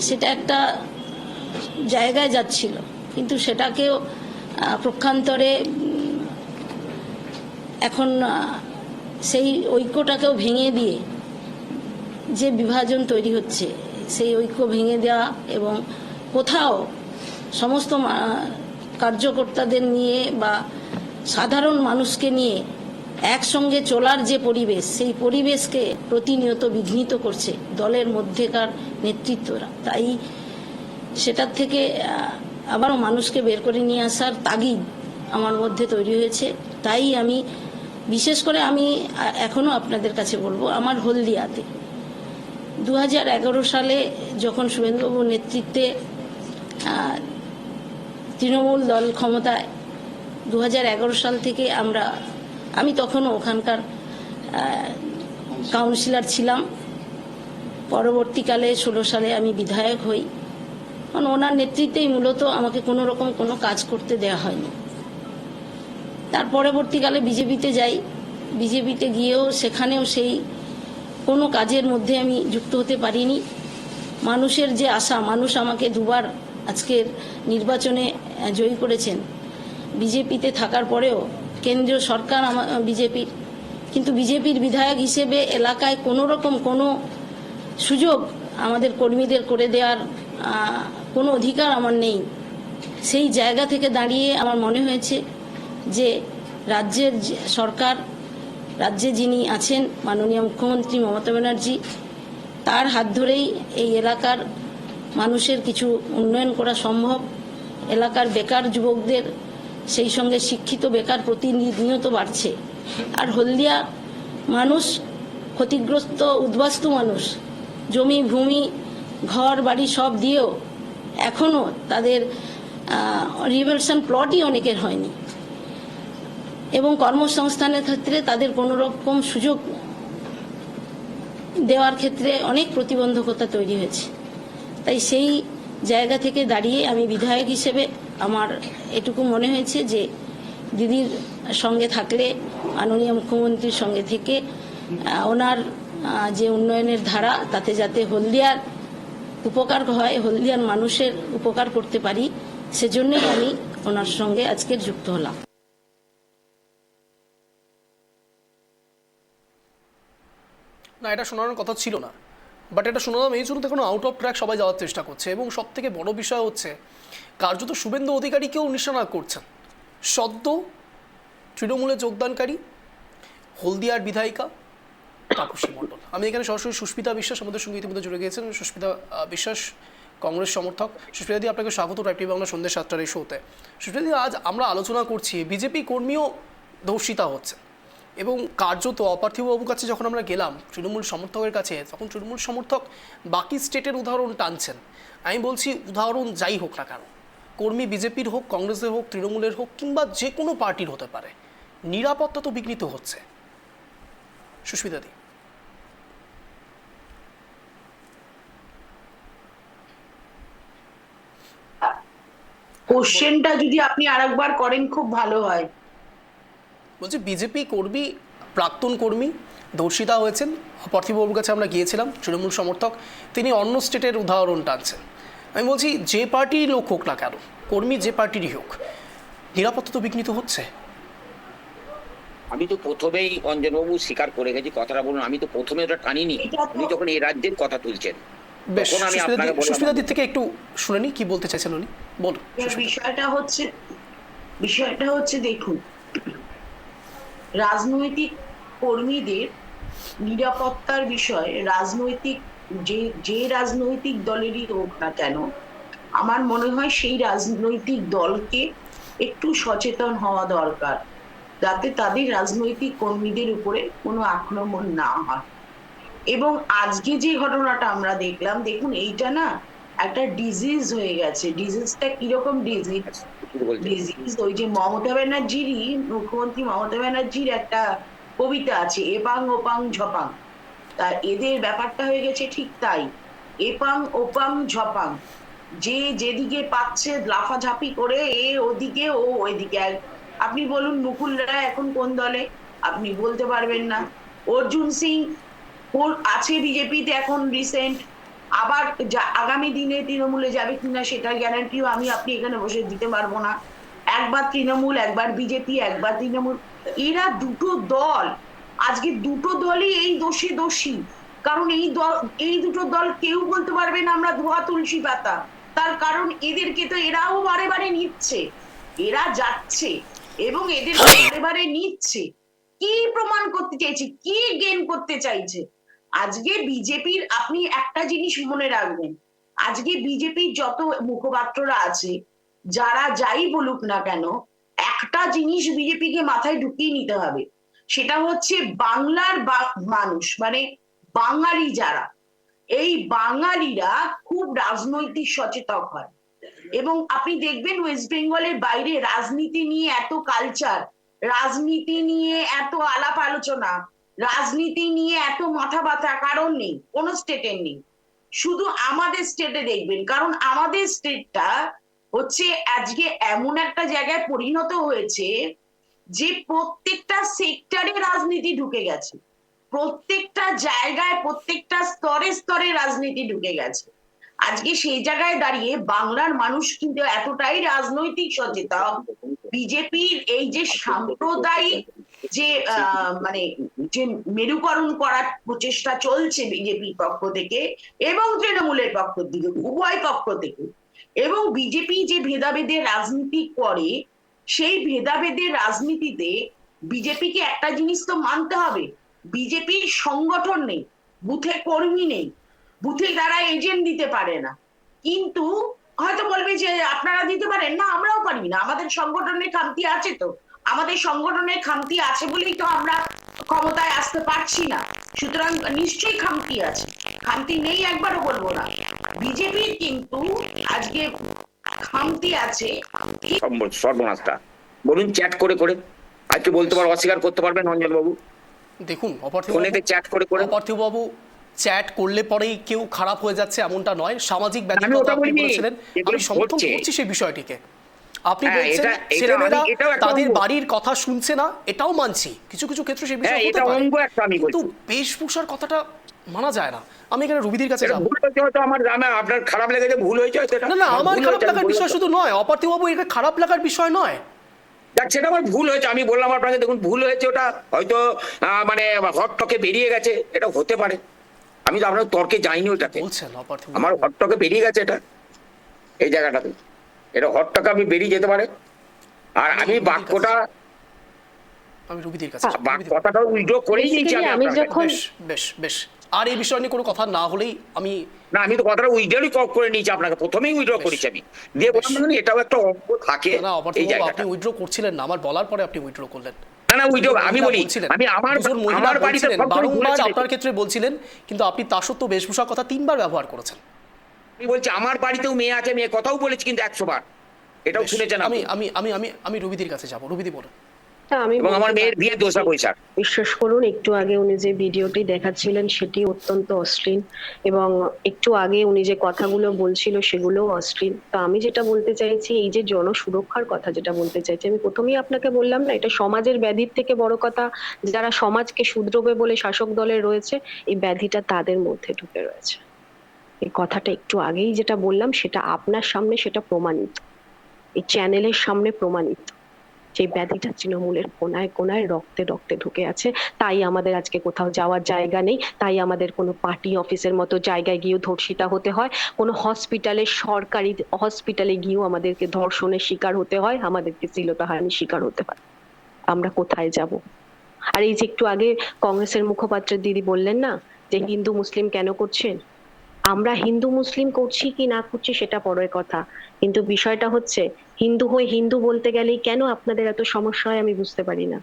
সেটা একটা জায়গায় যাচ্ছিল, কিন্তু সেটাকেও পক্ষান্তরে এখন সেই ঐক্যটাকেও ভেঙে দিয়ে যে বিভাজন তৈরি হচ্ছে, সেই ঐক্য ভেঙে দেওয়া এবং কোথাও সমস্ত কার্যকর্তাদের নিয়ে বা সাধারণ মানুষকে নিয়ে একসঙ্গে চলার যে পরিবেশ, সেই পরিবেশকে প্রতিনিয়ত বিঘ্নিত করছে দলের মধ্যেকার নেতৃত্বরা। তাই সেটার থেকে আবারও মানুষকে বের করে নিয়ে আসার তাগিদ আমার মধ্যে তৈরি হয়েছে। তাই আমি বিশেষ করে এখনও আপনাদের কাছে বলবো, আমার হলদিয়াতে 2011 সালে যখন শুভেন্দুবাবুর নেতৃত্বে তৃণমূল দল ক্ষমতায়, 2011 সাল থেকে আমি তখনও ওখানকার কাউন্সিলর ছিলাম। পরবর্তীকালে 16 সালে আমি বিধায়ক হই। কারণ ওনার নেতৃত্বেই মূলত আমাকে কোনো রকম কোনো কাজ করতে দেওয়া হয়নি। তার পরবর্তীকালে বিজেপিতে যাই। বিজেপিতে গিয়েও সেখানেও সেই কোনো কাজের মধ্যে আমি যুক্ত হতে পারিনি। মানুষের যে আশা, মানুষ আমাকে দুবার আজকের নির্বাচনে জয়ী করেছেন। বিজেপিতে থাকার পরেও কেন্দ্রীয় সরকার বিজেপির, কিন্তু বিজেপির বিধায়ক হিসেবে এলাকায় কোনো রকম কোনো সুযোগ আমাদের কর্মীদের করে দেওয়ার কোনো অধিকার আমার নেই। সেই জায়গা থেকে দাঁড়িয়ে আমার মনে হয়েছে যে রাজ্যের সরকার, রাজ্যে যিনি আছেন মাননীয় মুখ্যমন্ত্রী মমতা ব্যানার্জি, তার হাত ধরেই এই এলাকার মানুষের কিছু উন্নয়ন করা সম্ভব। এলাকার বেকার যুবকদের, সেই সঙ্গে শিক্ষিত বেকার প্রতিনিয়ত বাড়ছে। আর হলদিয়া মানুষ ক্ষতিগ্রস্ত, উদ্বাস্তু মানুষ, জমি ভূমি ঘর বাড়ি সব দিয়েও এখনও তাদের রিভ্যালুয়েশন প্লটই অনেকের হয়নি, এবং কর্মসংস্থানের ক্ষেত্রে তাদের কোনো রকম সুযোগ দেওয়ার ক্ষেত্রে অনেক প্রতিবন্ধকতা তৈরি হয়েছে। তাই সেই জায়গা থেকে দাঁড়িয়ে আমি বিধায়ক হিসেবে আমার এটুকু মনে হয়েছে যে দিদির সঙ্গে থাকলে, মাননীয় মুখ্যমন্ত্রীর সঙ্গে থেকে ওনার যে উন্নয়নের ধারা, তাতে যাতে হলদিয়ার উপকার হয়, হলদিয়ার মানুষের উপকার করতে পারি, সেজন্যই আমি ওনার সঙ্গে আজকের যুক্ত হলাম। না, এটা শোনানোর কথা ছিল না, বাট এটা শোনালাম এই জন্য দেখুন আউট অফ ট্র্যাক সবাই যাওয়ার চেষ্টা করছে। এবং সব থেকে বড় বিষয় হচ্ছে কার্যত শুভেন্দু অধিকারীকেও নিশানা করছেন। সদ্য তৃণমূলে যোগদানকারী হলদিয়ার বিধায়িকা তাপসী মণ্ডল। আমি এখানে সরাসরি সুস্মিতা বিশ্বাস আমাদের সঙ্গে ইতিমধ্যে জুড়ে গিয়েছেন। সুস্মিতা বিশ্বাস কংগ্রেস সমর্থক। সুস্মিতা দি, আপনাকে স্বাগত টাইপ টিভি বাংলা সন্ধ্যে 7টার এই শোতে। সুস্মিতা দি, আজ আমরা আলোচনা করছি বিজেপি কর্মীও ধর্ষিতা হচ্ছে, এবং কার্যত অপার্থিববাবুর কাছে যখন আমরা গেলাম তৃণমূল সমর্থকের কাছে, তখন তৃণমূল সমর্থক বাকি স্টেটের উদাহরণ টানছেন। আমি বলছি উদাহরণ যাই হোক না কেন, কর্মী বিজেপির হোক, কংগ্রেসের হোক, তৃণমূলের হোক, কিংবা যে কোনো পার্টির হতে পারে, নিরাপত্তা তো বিঘ্নিত হচ্ছে। সুস্মিতা দি, কোশ্চেনটা যদি আপনি আরেকবার করেন খুব ভালো হয়। বলছি বিজেপি কর্মী, প্রাক্তন কর্মী ধর্ষিতা হয়েছেন। পার্থিববাবুর কাছে আমরা গিয়েছিলাম, তৃণমূল সমর্থক, তিনি অন্য স্টেটের উদাহরণ টানছেন। আমি বলছি যে পার্টির লোক হোক না কেন, কর্মী যে পার্টিরই হোক, নিরাপত্তা তো বিঘ্নিত হচ্ছে। আমি তো প্রথমেই অঞ্জনবাবু স্বীকার করে গেছি কথাটা, বলুন আমি তো প্রথমে ওটা টানিনি, উনি যখন এই রাজ্যের কথা তুলছেন। বেশ, সুস্মিতা দিক থেকে একটু শুনে নি কি বলতে চাইছেন উনি, বলুন। বিষয়টা হচ্ছে দেখুন, রাজনৈতিক কর্মীদের নিরাপত্তার বিষয়ে যে রাজনৈতিক দলেরই হোক না কেন, আমার মনে হয় সেই রাজনৈতিক দলকে একটু সচেতন হওয়া দরকার। যাতে তাদের রাজনৈতিক কর্মীদের উপরে কোনো আক্রমণ না হয়। এবং আজকে যে ঘটনাটা আমরা দেখলাম, দেখুন এইটা না একটা ডিজিজ হয়ে গেছে। ডিজিজটা কিরকম ডিজিজ? ডিজিজ ওই যে মমতা ব্যানার্জিরই, মুখ্যমন্ত্রী মমতা ব্যানার্জির একটা কবিতা আছে, এপাং ওপাং ঝপাং। তা এদের ব্যাপারটা হয়ে গেছে ঠিক তাই, এপাং ওপাং ঝপাং। যে যেদিকে পাচ্ছে লাফাঝাপি করে, এ ওদিকে ও ওইদিকে। আপনি বলুন মুকুল রায় এখন কোন দলে? আপনি বলতে পারবেন না। অর্জুন সিং ওর আছে বিজেপিতে এখন রিসেন্ট, আবার আগামী দিনে তৃণমূলে যাবে কিনা সেটার গ্যারান্টিও আমি আপনি এখানে বসে দিতে পারবো না। একবার তৃণমূল, একবার বিজেপি, একবার তৃণমূল। এরা দুটো দল, আজকে দুটো দলই এই দোষী। কারণ এই দুটো দল কেউ বলতে পারবে না আমরা ধোয়া তুলসী পাতা। তার কারণ এদেরকে তো এরাও বারে বারে নিচ্ছে, এরা যাচ্ছে এবং এদেরকে বারে বারে নিচ্ছে। কি প্রমাণ করতে চাইছে, কি গেইন করতে চাইছে? আজকে বিজেপির, আপনি একটা জিনিস মনে রাখবেন, আজকে বিজেপির যত মুখপাত্ররা আছে, যারা যাই বলুক না কেন, একটা জিনিস বিজেপিকে মাথায় ঢুকিয়ে নিতে হবে, সেটা হচ্ছে বাংলার মানুষ, মানে বাঙালি যারা, এই বাঙালিরা খুব রাজনৈতিক সচেতন হয়। এবং আপনি দেখবেন ওয়েস্ট বেঙ্গলের বাইরে রাজনীতি নিয়ে এত কালচার, রাজনীতি নিয়ে এত আলাপ আলোচনা, রাজনীতি নিয়ে এত মাথা ব্যথা কারণ নেই, কোন স্টেটের নেই, শুধু আমাদের স্টেটে দেখবেন। কারণ আমাদের স্টেটটা হচ্ছে আজকে এমন একটা জায়গায় পরিণত হয়েছে যে প্রত্যেকটা সেক্টরে রাজনীতি ঢুকে গেছে, প্রত্যেকটা জায়গায়, প্রত্যেকটা স্তরে স্তরে রাজনীতি ঢুকে গেছে। আজকে সেই জায়গায় দাঁড়িয়ে বাংলার মানুষ কিন্তু এতটাই রাজনৈতিক সচেতন, বিজেপির এই যে সাম্প্রদায়িক যে মানে যে মেরুকরণ করার প্রচেষ্টা চলছে বিজেপির পক্ষ থেকে এবং তৃণমূলের পক্ষ থেকে, উভয় পক্ষ থেকে, এবং বিজেপি যে ভেদাভেদের রাজনীতি করে, সেই ভেদাভেদের রাজনীতিতে বিজেপিকে একটা জিনিস তো মানতে হবে, বিজেপির সংগঠন নেই, বুথে কর্মী নেই, বুথে তারা এজেন্ট দিতে পারে না। কিন্তু হয়তো বলবে যে আপনারা দিতে পারেন না, আমরাও পারি না, আমাদের সংগঠনের খামতি আছে। তো আমাদের সংগঠনের খামতি আছে বলেই তো আমরা ক্ষমতায় আসতে পারছি না। সুতরাং নিশ্চয়ই খামতি আছে, খামতি নেই একবারও বলবো না। বিজেপির কিন্তু আজকে খামতি আছে। সর্বনাশটা বলুন চ্যাট করে করে, আজকে বলতে পারো, অস্বীকার করতে পারবেন অঞ্জন বাবু? দেখুন ফোনেতে চ্যাট করে করে, অপার্থিববাবু, চ্যাট করলে পরেই কেউ খারাপ হয়ে যাচ্ছে এমনটা নয়। সামাজিক ব্যাধির কথা আপনি বলেছিলেন, আমি সমর্থন করছি সেই বিষয়টিকে। আপনি বলছেন ছেলেমেয়েরা তাদের বাড়ির কথা শুনছে না, এটাও মানছি, কিছু কিছু ক্ষেত্রে সেই বিষয় হতে পারে, কিন্তু বেশভূষার কথাটা মানা যায় না। আমি এখানে রুবিদির কাছে যাব। আপনার খারাপ লেগেছে, ভুল হয়েছে? না না, আমার খারাপ লাগার বিষয় শুধু নয় অপার্থিববাবু, এটা খারাপ লাগার বিষয় নয়। দেখ, সেটা আমার ভুল হয়েছে, আমি বললাম আপনাকে, দেখুন ভুল হয়েছে, ওটা হয়তো মানে হটটকে বেরিয়ে গেছে, এটা হতে পারে। আমি তো আপনার তর্কে যাইনি ওটাতে, আমার হটটকে বেরিয়ে গেছে এটা, এই জায়গাটাতে এটা হটটকে আমি বেরিয়ে যেতে পারে। আর আমি বাক্যটা, আমি রুবিদির কাছে কথাটা উইথড্র করেই নিয়েছি আমি যখন বেশ বেশ, আর এই বিষয় নিয়ে কোনো কথা না হলেই আমি তো কথাটা উইথড্রই করে নিয়েছি, আপনাকে প্রথমেই উইথড্র করেছি আমি, দিয়ে বললাম এটাও একটা অঙ্ক থাকে এই জায়গাটা। আপনি উইথড্র করছিলেন না, আমার বলার পরে আপনি উইথড্র করলেন। না উইথড্র আমি বলি, আমি আমার বাড়িতে বারংবার আপনার ক্ষেত্রে বলছিলেন, কিন্তু আপনি তা সত্ত্বেও বেশভূষার কথা 3 বার ব্যবহার করেছেন। আমি বলছি আমার বাড়িতেও মেয়ে আছে, মেয়ে কথাও বলেছি কিন্তু 100 বার, এটাও শুনেছেন। আমি আমি আমি আমি আমি রুবিদির কাছে যাব। রুবিদি বলুন। এবং আমার মেয়ের বিয়ে দোষা বৈশাখ। বিশ্বাস করুন, একটু আগে উনি যে ভিডিওটি দেখাচ্ছিলেন সেটি অত্যন্ত অশ্লীল, এবং একটু আগে উনি যে কথাগুলো বলছিল সেগুলো অশ্লীল। তো আমি যেটা বলতে চাইছি, এই যে জনসুরক্ষার কথা যেটা বলতে চাইছি, আমি প্রথমেই আপনাকে বললাম না, এটা সমাজের ব্যাধির থেকে বড় কথা, যারা সমাজকে শুধরোবে বলে শাসক দলে রয়েছে, এই ব্যাধিটা তাদের মধ্যে ঢুকে রয়েছে। এই কথাটা একটু আগেই যেটা বললাম সেটা আপনার সামনে সেটা প্রমাণিত, এই চ্যানেলের সামনে প্রমাণিত। সেই ব্যাধিটা তৃণমূলের কোনায় কোনায় রক্তে রক্তে ঢুকে আছে। তাই আমাদের আজকে কোথাও যাওয়ার জায়গা নেই, তাই আমাদের কোনো পার্টি অফিসের মতো জায়গায় গিয়েও ধর্ষিতা হতে হয়, কোনো হসপিটালে, সরকারি হসপিটালে গিয়েও আমাদেরকে ধর্ষণের শিকার হতে হয়, আমাদেরকে শ্লীলতাহানির শিকার হতে হয়। আমরা কোথায় যাব? আর এই যে একটু আগে কংগ্রেসের মুখপাত্রের দিদি বললেন না যে হিন্দু মুসলিম কেন করছেন, আমরা হিন্দু মুসলিম করছি কি না করছি সেটা পরের কথা, কিন্তু বিষয়টা হচ্ছে হিন্দু হয়ে হিন্দু বলতে গেলেই কেন আপনাদের এত সমস্যা হয় আমি বুঝতে পারি না।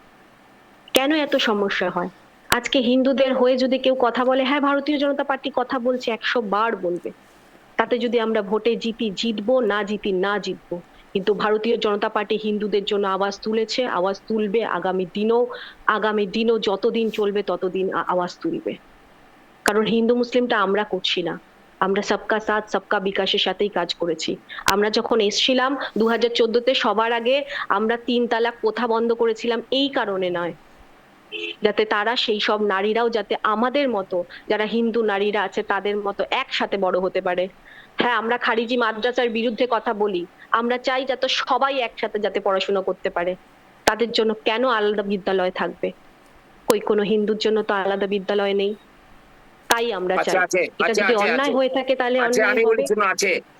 কেন এত সমস্যা হয়? আজকে হিন্দুদের হয়ে যদি কেউ কথা বলে, হ্যাঁ ভারতীয় জনতা পার্টি কথা বলছে, 100 বার বলবে, তাতে যদি আমরা ভোটে জিতবো, না জিতবো, কিন্তু ভারতীয় জনতা পার্টি হিন্দুদের জন্য আওয়াজ তুলেছে, আওয়াজ তুলবে, আগামী দিনও যতদিন চলবে ততদিন আওয়াজ তুলবে। কারণ হিন্দু মুসলিমটা আমরা করছি না, আমরা সবকা সাথ সবকা বিকাশের সাথেই কাজ করেছি। আমরা যখন এসছিলাম 2014-তে, সবার আগে আমরা 3 তালাক প্রথা বন্ধ করেছিলাম এই কারণে নয়, যাতে তারা সেই সব নারীরাও যাতে আমাদের মতো যারা হিন্দু নারীরা আছে তাদের মতো একসাথে বড় হতে পারে। হ্যাঁ, আমরা খারিজি মাদ্রাসার বিরুদ্ধে কথা বলি, আমরা চাই যাতে সবাই একসাথে যাতে পড়াশোনা করতে পারে। তাদের জন্য কেন আলাদা বিদ্যালয় থাকবে? কোনো হিন্দুর জন্য তো আলাদা বিদ্যালয় নেই। তাই আমরা চাই, এটা যদি অন্যায় হয়ে থাকে তাহলে অন্যায় হবে,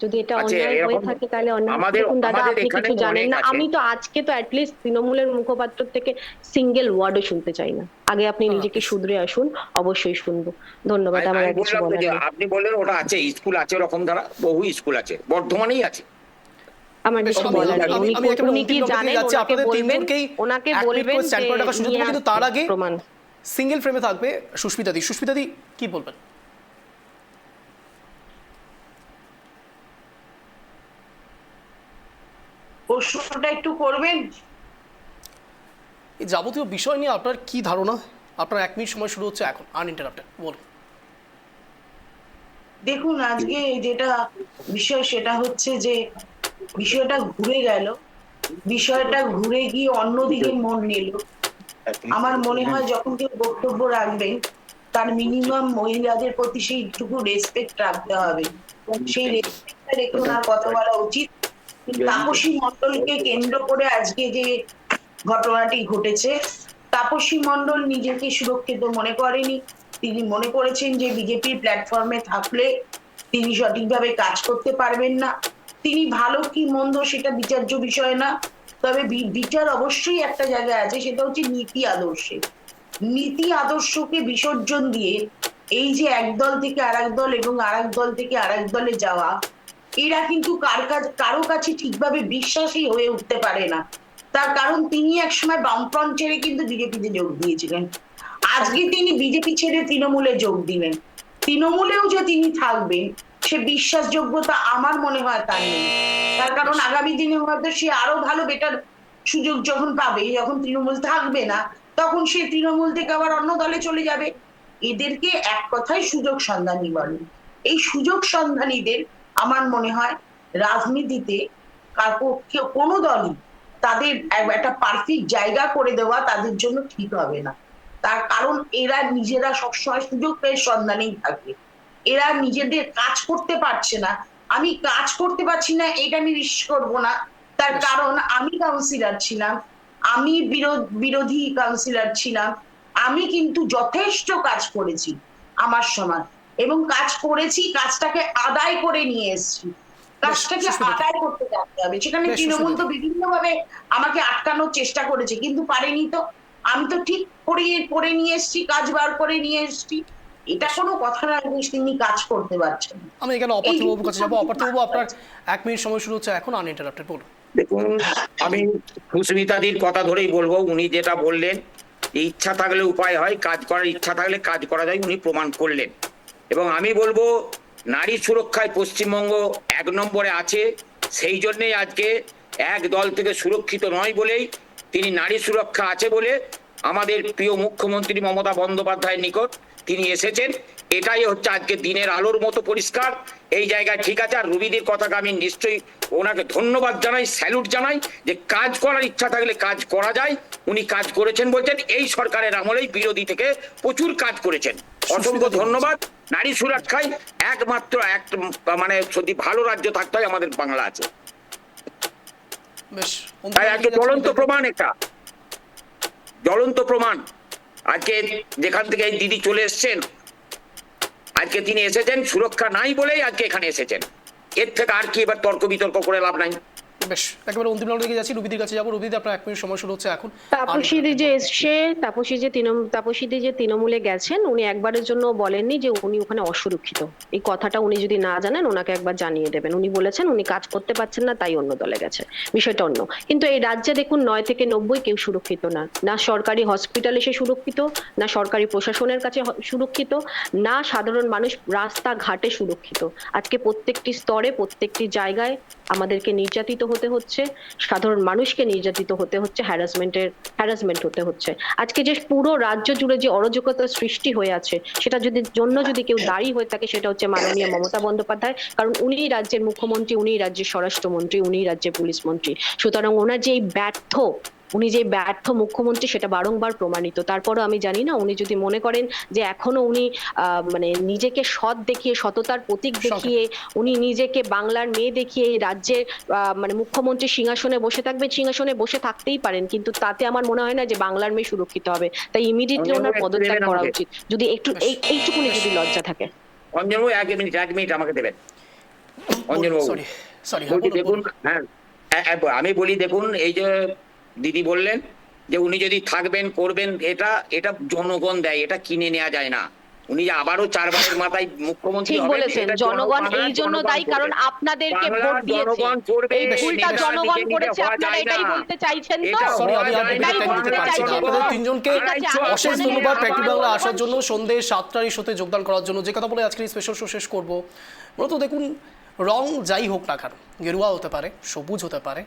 যদি এটা অন্যায় হয়ে থাকে তাহলে অন্যায়। দেখুন দাদা, আপনি কিছু জানেন না। আমি তো আজকে তো অ্যাটলিস্ট তৃণমূলের মুখপাত্র থেকে সিঙ্গেল ওয়ার্ডও শুনতে চাই না। আগে আপনি নিজেকে শুধরে আসুন, অবশ্যই শুনবো। ধন্যবাদ। আমার আর কিছু বলার নেই। আপনি বললেন ওটা আছে, স্কুল আছে ওরকম ধারা, বহু স্কুল আছে, বর্ধমানেই আছে। আমার কিছু বলার নেই। উনি কি জানেন, ওনাকে বলবেন কিন্তু তার আগে সিঙ্গেল ফ্রেমে থাকবে সুস্মিতা দি কি বলবেন? প্রশ্নটা একটু করবেন। এই যাবতীয় বিষয় নিয়ে আপনার কি ধারণা? আপনার 1 মিনিট সময় শুরু হচ্ছে এখন, আনইন্টারাপ্টেড, বলুন। দেখুন, আজকে যেটা বিষয় সেটা হচ্ছে যে বিষয়টা ঘুরে গেল, বিষয়টা ঘুরে গিয়ে অন্যদিকে মন নিল। আমার মনে হয় যখন কেউ বক্তব্য রাখবেন তার মিনিমাম মহিলাদের প্রতি সেইটুকু রেসপেক্ট রাখতে হবে, সেই রেসপেক্টটা রেখে ওনার কথা বলা উচিত। তাপসী মণ্ডলকে কেন্দ্র করে আজকে যে ঘটনাটি ঘটেছে, তাপসী মণ্ডল নিজেকে সুরক্ষিত মনে করেনি। তিনি মনে করেছেন যে বিজেপির প্ল্যাটফর্মে থাকলে তিনি সঠিকভাবে কাজ করতে পারবেন না। তিনি ভালো কি মন্দ সেটা বিচার্য বিষয় না, তবে বিচার অবশ্যই একটা জায়গায় আছে, সেটা হচ্ছে নীতি আদর্শে। নীতি আদর্শকে বিসর্জন দিয়ে এই যে একদল থেকে আরেক দল এবং আরেক দল থেকে আরেক দলে যাওয়া, এরা কিন্তু কারো কাছে ঠিকভাবে বিশ্বাসী হয়ে উঠতে পারে না। তার কারণ তিনি একসময় বামফ্রন্ট ছেড়ে কিন্তু বিজেপিতে যোগ দিয়েছিলেন, আজকে তিনি বিজেপি ছেড়ে তৃণমূলে যোগ দিলেন। তৃণমূলেও যে তিনি থাকবেন সে বিশ্বাসযোগ্যতা আমার মনে হয় তার নেই। তার কারণ আগামী দিনে হয়তো সে আরো ভালো বেটার সুযোগ যখন পাবে, যখন তৃণমূল থাকবে না, তখন সে তৃণমূল থেকে আবার অন্য দলে চলে যাবে। এদেরকে এক কথায় সুযোগ সন্ধানী বলে। এই সুযোগ সন্ধানীদের আমার মনে হয় রাজনীতিতে কোনো দলই তাদের একটা পারফেক্ট জায়গা করে দেওয়া তাদের জন্য ঠিক হবে না। তার কারণ এরা নিজেরা সবসময় সুযোগ পেয়ে সন্ধানেই থাকে। এরা নিজেদের কাজ করতে পারছে না। আমি কাজ করতে পারছি না এটা আমি বিশ্বাস করবো না। তার কারণ আমি কাউন্সিলর ছিলাম, আমি বিরোধী কাউন্সিলর ছিলাম, আমি কিন্তু যথেষ্ট কাজ করেছি আমার সময়, এবং কাজ করেছি, কাজটাকে আদায় করে নিয়ে এসেছি। কাজটাকে আদায় করতে জানতে হবে। সেখানে তৃণমূল তো বিভিন্ন ভাবে আমাকে আটকানোর চেষ্টা করেছে, কিন্তু পারেনি। তো আমি তো ঠিক করে নিয়ে এসেছি, কাজ বার করে নিয়ে এসেছি। এটা কোনো কথা না, তিনি কাজ করতে পারছেন। আমি এখানে অপার্থবাবুর কাছে যাবো। অপার্থবাবু, আপনার 1 মিনিট সময় শুরু হচ্ছে এখন, আনইন্টারাপ্টেড, বলুন। দেখুন, আমি সুস্মিতাদির কথা ধরেই বলবো। উনি যেটা বললেন, ইচ্ছা থাকলে উপায় হয়, কাজ করার ইচ্ছা থাকলে কাজ করা যায়, উনি প্রমাণ করলেন। এবং আমি বলবো নারী সুরক্ষায় পশ্চিমবঙ্গ 1 নম্বরে আছে। সেই জন্যই আজকে এক দল থেকে সুরক্ষিত নয় বলেই তিনি নারী সুরক্ষা আছে বলে আমাদের প্রিয় মুখ্যমন্ত্রী মমতা বন্দ্যোপাধ্যায়ের নিকট তিনি এসেছেন। এটাই হচ্ছে আজকে দিনের আলোর মতো পরিষ্কার। এই জায়গায় ঠিক আছে। আর রুবিদির কথাকে আমি নিশ্চয়ই ওনাকে ধন্যবাদ জানাই, স্যালুট জানাই, যে কাজ করার ইচ্ছা থাকলে কাজ করা যায়। উনি কাজ করেছেন বলছেন, এই সরকারের আমলেই বিরোধী থেকে প্রচুর কাজ করেছেন। অসংখ্য ধন্যবাদ। নারী সুরক্ষায় একমাত্র মানে যদি ভালো রাজ্য থাকতে হয় আমাদের বাংলা আছে। তাই আজকে জ্বলন্ত প্রমাণ, একটা জ্বলন্ত প্রমাণ। আজকে যেখান থেকে এই দিদি চলে এসছেন, আজকে তিনি এসেছেন সুরক্ষা নাই বলেই আজকে এখানে এসেছেন। এর থেকে আর কি এবার তর্ক বিতর্ক করে লাভ নাই। বেশ, একেবারে অন্তিম রাউন্ডে দিকে যাচ্ছি, রুবিদির কাছে যাবো। রুবিদি, আপনার 1 মিনিট সময় শুরু হচ্ছে এখন। তাপসীদি যে এসছে, তাপসীদি যে তৃণমূলে গেছেন, উনি একবারের জন্য বলেননি যে উনি ওখানে অসুরক্ষিত। এই কথাটা উনি যদি না জানেন, ওনাকে একবার জানিয়ে দেবেন। উনি বলেছেন উনি কাজ করতে পারছেন না, তাই অন্য দলে গেছে, বিষয়টা অন্য। কিন্তু এই রাজ্যে দেখুন 9 থেকে 90 কেউ সুরক্ষিত না, না সরকারি হসপিটালে সে সুরক্ষিত, না সরকারি প্রশাসনের কাছে সুরক্ষিত, না সাধারণ মানুষ রাস্তাঘাটে সুরক্ষিত। আজকে প্রত্যেকটি স্তরে, প্রত্যেকটি জায়গায় আমাদেরকে নির্যাতিত হতে হচ্ছে, সাধারণ মানুষকে নির্যাতিত হতে হচ্ছে, হ্যারাসমেন্ট হতে হচ্ছে। আজকে যে পুরো রাজ্য জুড়ে যে অরাজকতার সৃষ্টি হয়ে আছে, সেটা যদি কেউ দায়ী হয়ে থাকে, সেটা হচ্ছে মাননীয় মমতা বন্দ্যোপাধ্যায়। কারণ উনি রাজ্যের মুখ্যমন্ত্রী, উনি রাজ্যের স্বরাষ্ট্রমন্ত্রী, উনি রাজ্যের পুলিশ মন্ত্রী। সুতরাং ওনার যে উনি যে ব্যর্থ মুখ্যমন্ত্রী, সেটা বারংবার প্রমাণিত। তারপরও আমি জানি না, উনি যদি মনে করেন যে এখনো উনি মানে নিজেকে সৎ দেখিয়ে, সততার প্রতীক দেখিয়ে, উনি নিজেকে বাংলার মেয়ে দেখিয়ে এই রাজ্যের মানে মুখ্যমন্ত্রী সিংহাসনে বসে থাকবেন, সিংহাসনে বসে থাকতেই পারেন, কিন্তু তাতে আমার মনে হয় না যে বাংলার মেয়ে সুরক্ষিত হবে। তাই ইমিডিয়েটলি ওনার পদত্যাগ করা উচিত, যদি এইটুকুনি যদি লজ্জা থাকে। অঞ্জনবাবু 1 মিনিট আমাকে দেবেন। অঞ্জনবাবু বলছি, দেখুন, হ্যাঁ আমি বলি, দেখুন, এই যে দিদি বললেন যে উনি যদি থাকবেন, করবেন, এটা জনগণ দেয়, এটা কিনে নেওয়া যায় না। উনি যে আবারও 4 বারের মাথায় মুখ্যমন্ত্রী ঠিক হবেন, বলেছেন, এটা জনগণ এই জন্য দায়ী কারণ আপনাদেরকে ভোট দিয়েছে। এই ভুলটা জনগণ করেছে, আপনারা এটাই বলতে চাইছেন তো? সরি, আমি আর এটাই বলতে চাইছেন। আপনাদের তিনজনকে অশেষ ধন্যবাদ প্র্যাকটিক বাংলা আসার জন্য, সন্ধ্যে 7টার এই শোতে যোগদান করার জন্য। যে কথা বলে আজকের এই স্পেশাল শো শেষ করবো, মূলত দেখুন, রং যাই হোক না কেন, গেরুয়া হতে পারে, সবুজ হতে পারে,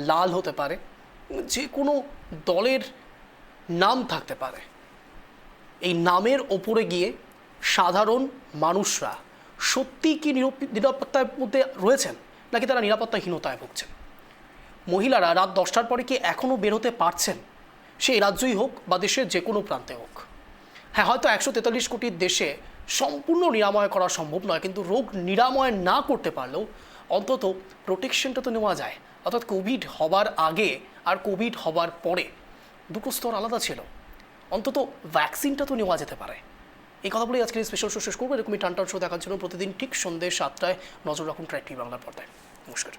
লাল হতে পারে, যে কোনো দলের নাম থাকতে পারে। এই নামের ওপরে গিয়ে সাধারণ মানুষরা সত্যি কি নিরাপত্তার মধ্যে রয়েছেন, নাকি তারা নিরাপত্তাহীনতায় ভুগছেন? মহিলারা রাত 10টার পরে কি এখনও বেরোতে পারছেন, সেই রাজ্যই হোক বা দেশের যে কোনো প্রান্তে হোক? হ্যাঁ, হয়তো 143 কোটির দেশে সম্পূর্ণ নিরাময় করা সম্ভব নয়, কিন্তু রোগ নিরাময় না করতে পারলেও অন্তত প্রোটেকশনটা তো নেওয়া যায়। অর্থাৎ কোভিড হবার আগে আর কোভিড হবার পরে দুটো স্তর আলাদা ছিল, অন্তত ভ্যাকসিনটা তো নেওয়া যেতে পারে। এই কথা বলেই আজকের স্পেশাল শো শেষ করবো। এরকমই টান শো দেখার জন্য প্রতিদিন ঠিক সন্ধ্যে 7টায় নজর রাখুন ট্র্যাক টিভি বাংলার পর্দায়। নমস্কার।